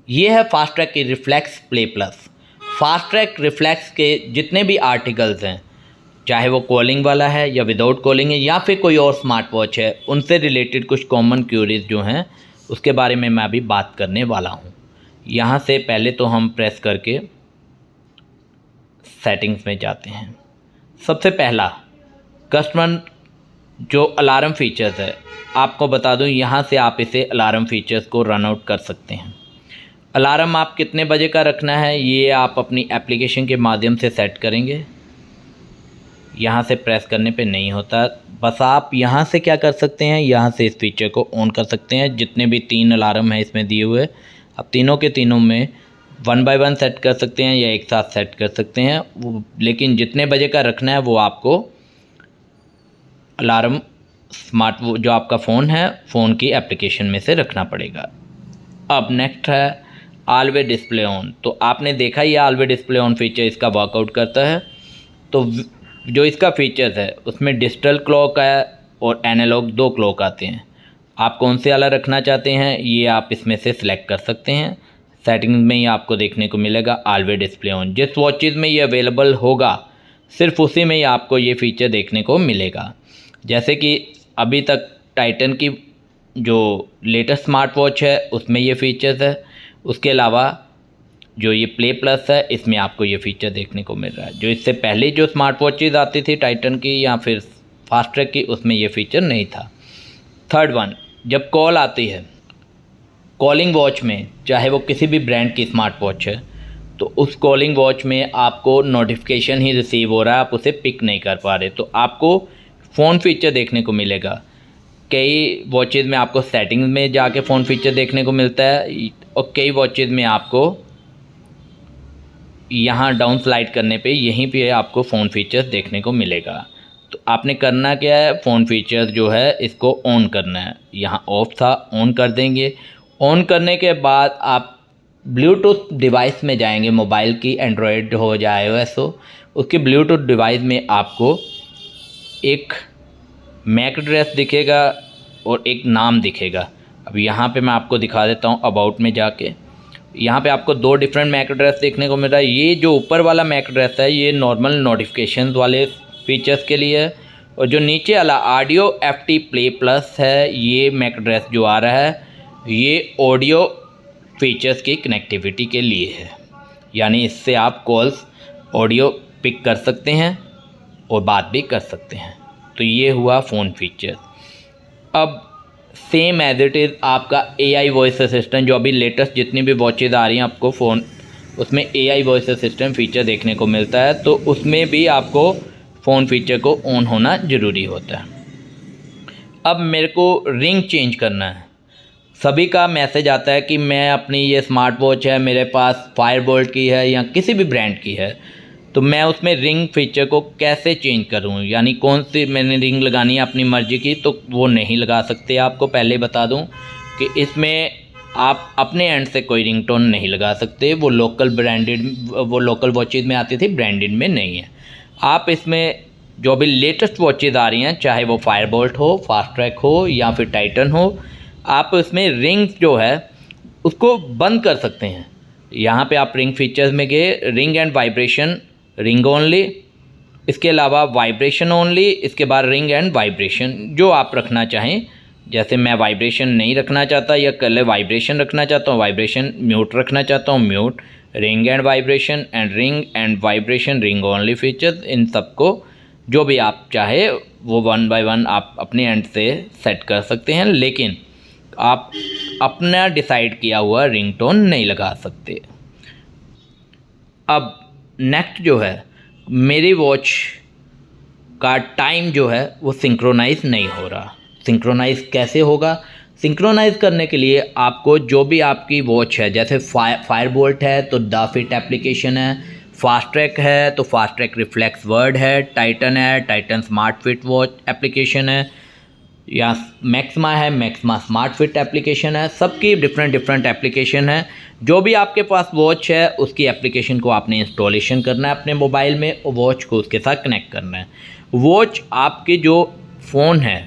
ये है fast track की reflex play plus. Fast track reflex के जितने भी आर्टिकल्स हैं, चाहे वो कॉलिंग वाला है या विदाउट कॉलिंग है या फिर कोई और स्मार्ट वॉच है, उनसे रिलेटेड कुछ कॉमन क्यूरीज जो हैं उसके बारे में मैं अभी बात करने वाला हूँ। यहाँ से पहले तो हम प्रेस करके सेटिंग्स में जाते हैं। सबसे पहला कस्टमर जो अलार्म फीचर्स है, आपको बता दूं यहाँ से आप इसे अलार्म फीचर्स को रन आउट कर सकते हैं। अलार्म आप कितने बजे का रखना है ये आप अपनी एप्लीकेशन के माध्यम से सेट करेंगे। यहाँ से प्रेस करने पे नहीं होता, बस आप यहाँ से क्या कर सकते हैं, यहाँ से इस फीचर को ऑन कर सकते हैं। जितने भी 3 अलार्म हैं इसमें दिए हुए, आप तीनों के तीनों में 1 बाय 1 सेट कर सकते हैं या एक साथ सेट कर सकते हैं लेकिन जितने बजे का रखना है वो आपको अलार्म स्मार्ट जो आपका फ़ोन है, फ़ोन की एप्लीकेशन में से रखना पड़ेगा। अब नेक्स्ट है ऑलवेज डिस्प्ले ऑन। तो आपने देखा ही ऑलवेज डिस्प्ले ऑन फीचर इसका वर्कआउट करता है। तो जो इसका फीचर्स है उसमें डिजिटल क्लॉक है और एनालॉग 2 क्लॉक आते हैं। आप कौन से वाला रखना चाहते हैं ये आप इसमें से सिलेक्ट कर सकते हैं। सेटिंग्स में ही आपको देखने को मिलेगा ऑलवेज डिस्प्ले ऑन। जिस वॉचेज़ में ये अवेलेबल होगा सिर्फ उसी में ही आपको ये फीचर देखने को मिलेगा। जैसे कि अभी तक टाइटन की जो लेटेस्ट स्मार्ट वॉच है उसमें ये फीचर्स है। उसके अलावा जो ये प्ले प्लस है इसमें आपको ये फीचर देखने को मिल रहा है। जो इससे पहले जो स्मार्ट वॉचेज़ आती थी टाइटन की या फिर फास्ट ट्रैक की, उसमें ये फीचर नहीं था। थर्ड वन, जब कॉल आती है कॉलिंग वॉच में, चाहे वो किसी भी ब्रांड की स्मार्ट वॉच है, तो उस कॉलिंग वॉच में आपको नोटिफिकेशन ही रिसीव हो रहा है, आप उसे पिक नहीं कर पा रहे, तो आपको फ़ोन फीचर देखने को मिलेगा। कई वॉचेज़ में आपको सेटिंग्स में जाके फ़ोन फीचर देखने को मिलता है और कई वॉचेज़ में आपको यहाँ डाउन स्लाइड करने पे यहीं पे आपको फ़ोन फीचर्स देखने को मिलेगा। तो आपने करना क्या है, फ़ोन फीचर्स जो है इसको ऑन करना है। यहाँ ऑफ था, ऑन कर देंगे। ऑन करने के बाद आप ब्लूटूथ डिवाइस में जाएंगे, मोबाइल की, एंड्रॉयड हो या iOS हो, उसके ब्लूटूथ डिवाइस में आपको एक मैक एड्रेस दिखेगा और एक नाम दिखेगा। अब यहाँ पे मैं आपको दिखा देता हूँ अबाउट में जाके। यहाँ पे आपको 2 डिफरेंट मैक एड्रेस देखने को मिल रहा है। ये जो ऊपर वाला मैक एड्रेस है ये नॉर्मल नोटिफिकेशन वाले फीचर्स के लिए है और जो नीचे वाला ऑडियो FT प्ले प्लस है, ये मैक एड्रेस जो आ रहा है ये ऑडियो फीचर्स की कनेक्टिविटी के लिए है। यानी इससे आप कॉल्स ऑडियो पिक कर सकते हैं और बात भी कर सकते हैं। तो ये हुआ फ़ोन फीचर। अब सेम एज इट इज़ आपका AI वॉइस असिस्टेंट, जो अभी लेटेस्ट जितनी भी वॉचेज़ आ रही हैं आपको फ़ोन, उसमें AI वॉइस असिस्टेंट फ़ीचर देखने को मिलता है। तो उसमें भी आपको फ़ोन फीचर को ऑन होना ज़रूरी होता है। अब मेरे को रिंग चेंज करना है। सभी का मैसेज आता है कि मैं अपनी ये स्मार्ट वॉच है, मेरे पास फायरबोल्ट की है या किसी भी ब्रांड की है, तो मैं उसमें रिंग फीचर को कैसे चेंज करूं, यानी कौन सी मैंने रिंग लगानी है अपनी मर्ज़ी की, तो वो नहीं लगा सकते। आपको पहले बता दूं कि इसमें आप अपने एंड से कोई रिंगटोन नहीं लगा सकते। वो लोकल वॉचेज़ में आती थी, ब्रांडेड में नहीं है। आप इसमें जो अभी लेटेस्ट वॉचेज़ आ रही हैं, चाहे वो फायरबोल्ट हो, फास्ट ट्रैक हो या फिर टाइटन हो, आप इसमें रिंग जो है उसको बंद कर सकते हैं। यहाँ पे आप रिंग फीचर्स में गए, ring and vibration, ring only, इसके अलावा वाइब्रेशन ओनली, इसके बाद रिंग एंड वाइब्रेशन जो आप रखना चाहें। जैसे मैं वाइब्रेशन नहीं रखना चाहता या कल वाइब्रेशन रखना चाहता हूँ, वाइब्रेशन म्यूट रखना चाहता हूँ, mute, ring and vibration and ring and vibration, ring only features, इन सबको जो भी आप चाहे वो 1 बाय 1 आप अपने एंड से सेट कर सकते हैं, लेकिन आप अपना डिसाइड किया हुआ रिंगटोन नहीं लगा सकते। अब नेक्स्ट जो है, मेरी वॉच का टाइम जो है वो सिंक्रोनाइज़ नहीं हो रहा। सिंक्रोनाइज़ कैसे होगा? सिंक्रोनाइज़ करने के लिए आपको जो भी आपकी वॉच है, जैसे फायरबोल्ट है तो डाफिट एप्लीकेशन है, फास्ट ट्रैक है तो फास्ट ट्रैक रिफ्लेक्स वर्ड है, टाइटन है Titan smart fit watch application है, या मैक्सिमा है मैक्सिमा स्मार्ट फिट एप्लीकेशन है, सबकी डिफरेंट एप्लीकेशन है। जो भी आपके पास वॉच है उसकी एप्लीकेशन को आपने इंस्टॉलेशन करना है अपने मोबाइल में और वॉच को उसके साथ कनेक्ट करना है। वॉच आपके जो फ़ोन है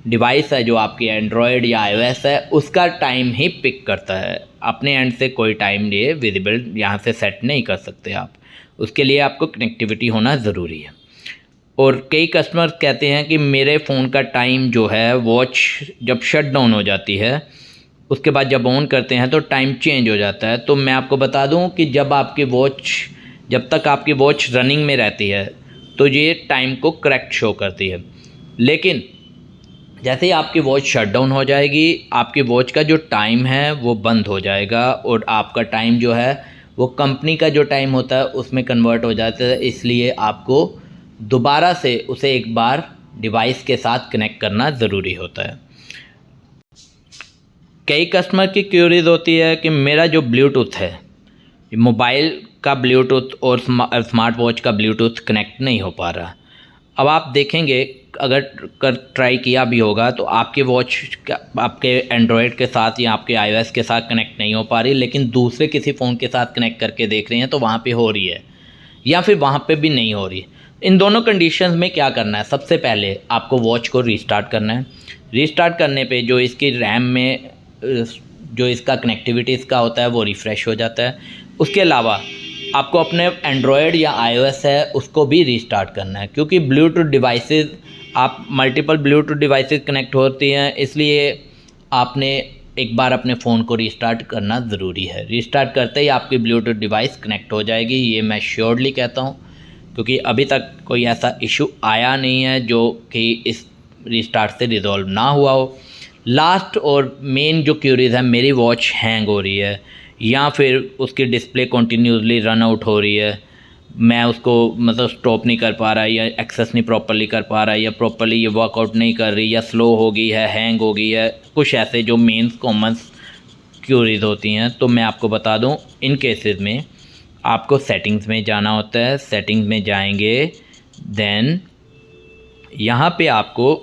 डिवाइस है जो आपकी एंड्रॉयड या iOS है उसका टाइम ही पिक करता है। अपने एंड से कोई टाइम ये विजिबल यहाँ से सेट नहीं कर सकते आप, उसके लिए आपको कनेक्टिविटी होना ज़रूरी है। और कई कस्टमर कहते हैं कि मेरे फ़ोन का टाइम जो है वॉच जब शट डाउन हो जाती है उसके बाद जब ऑन करते हैं तो टाइम चेंज हो जाता है। तो मैं आपको बता दूं कि जब तक आपकी वॉच रनिंग में रहती है तो ये टाइम को करेक्ट शो करती है, लेकिन जैसे ही आपकी वॉच शट डाउन हो जाएगी आपकी वॉच का जो टाइम है वो बंद हो जाएगा और आपका टाइम जो है वो कंपनी का जो टाइम होता है उसमें कन्वर्ट हो जाता है। इसलिए आपको दोबारा से उसे एक बार डिवाइस के साथ कनेक्ट करना ज़रूरी होता है। कई कस्टमर की क्यूरीज होती है कि मेरा जो ब्लूटूथ है, मोबाइल का ब्लूटूथ और स्मार्ट वॉच का ब्लूटूथ कनेक्ट नहीं हो पा रहा। अब आप देखेंगे अगर ट्राई किया भी होगा तो आपके वॉच आपके एंड्रॉयड के साथ या आपके iOS के साथ कनेक्ट नहीं हो पा रही, लेकिन दूसरे किसी फ़ोन के साथ कनेक्ट करके देख रहे हैं तो वहाँ पे हो रही है या फिर वहाँ पे भी नहीं हो रही। इन दोनों कंडीशंस में क्या करना है, सबसे पहले आपको वॉच को रीस्टार्ट करना है। रीस्टार्ट करने पे जो इसकी रैम में जो इसका कनेक्टिविटी इसका होता है वो रिफ़्रेश हो जाता है। उसके अलावा आपको अपने एंड्रॉयड या iOS है उसको भी रीस्टार्ट करना है, क्योंकि ब्लूटूथ डिवाइसेस आप मल्टीपल ब्लूटूथ डिवाइसेस कनेक्ट होती हैं, इसलिए आपने एक बार अपने फ़ोन को रीस्टार्ट करना ज़रूरी है। रीस्टार्ट करते ही आपकी ब्लूटूथ डिवाइस कनेक्ट हो जाएगी, ये मैं श्योरली कहता हूँ, क्योंकि अभी तक कोई ऐसा इशू आया नहीं है जो कि इस रीस्टार्ट से रिज़ॉल्व ना हुआ हो। लास्ट और मेन जो क्यूरीज है, मेरी वॉच हैंग हो रही है या फिर उसकी डिस्प्ले कंटिन्यूसली रन आउट हो रही है, मैं उसको मतलब स्टॉप नहीं कर पा रहा या एक्सेस नहीं प्रॉपर्ली कर पा रहा या प्रॉपर्ली ये वर्कआउट नहीं कर रही या स्लो हो गई है, हैंग हो गई है, कुछ ऐसे जो मेन कॉमन क्यूरीज होती हैं। तो मैं आपको बता दूं, इन केसेस में आपको सेटिंग्स में जाना होता है। सेटिंग्स में जाएंगे, देन यहाँ पे आपको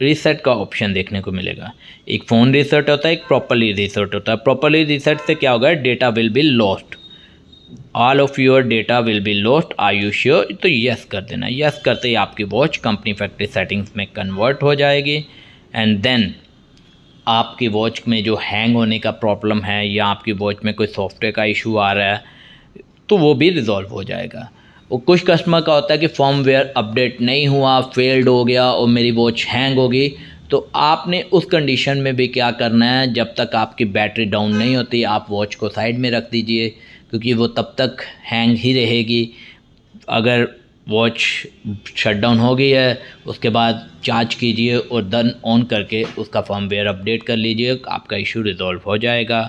रीसेट का ऑप्शन देखने को मिलेगा। एक फ़ोन रीसेट होता है, एक प्रॉपर्ली रीसेट होता है। प्रॉपर्ली रीसेट से क्या होगा, data will be lost, all of your data will be lost, are you sure? तो यस कर देना। यस करते ही आपकी वॉच कंपनी फैक्ट्री सेटिंग्स में कन्वर्ट हो जाएगी एंड देन आपकी वॉच में जो हैंग होने का प्रॉब्लम है या आपकी वॉच में कोई सॉफ्टवेयर का इशू आ रहा है तो वो भी रिजॉल्व हो जाएगा। और कुछ कस्टमर का होता है कि फर्मवेयर अपडेट नहीं हुआ, फेल्ड हो गया और मेरी वॉच हैंग हो गई। तो आपने उस कंडीशन में भी क्या करना है, जब तक आपकी बैटरी डाउन नहीं होती आप वॉच को साइड में रख दीजिए, क्योंकि वो तब तक हैंग ही रहेगी। अगर वॉच शट डाउन हो गई है उसके बाद चार्ज कीजिए और देन ऑन करके उसका फर्मवेयर अपडेट कर लीजिए, आपका इशू रिजॉल्व हो जाएगा।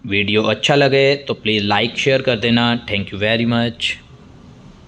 वीडियो अच्छा लगे तो प्लीज़ लाइक शेयर कर देना। Thank you very much.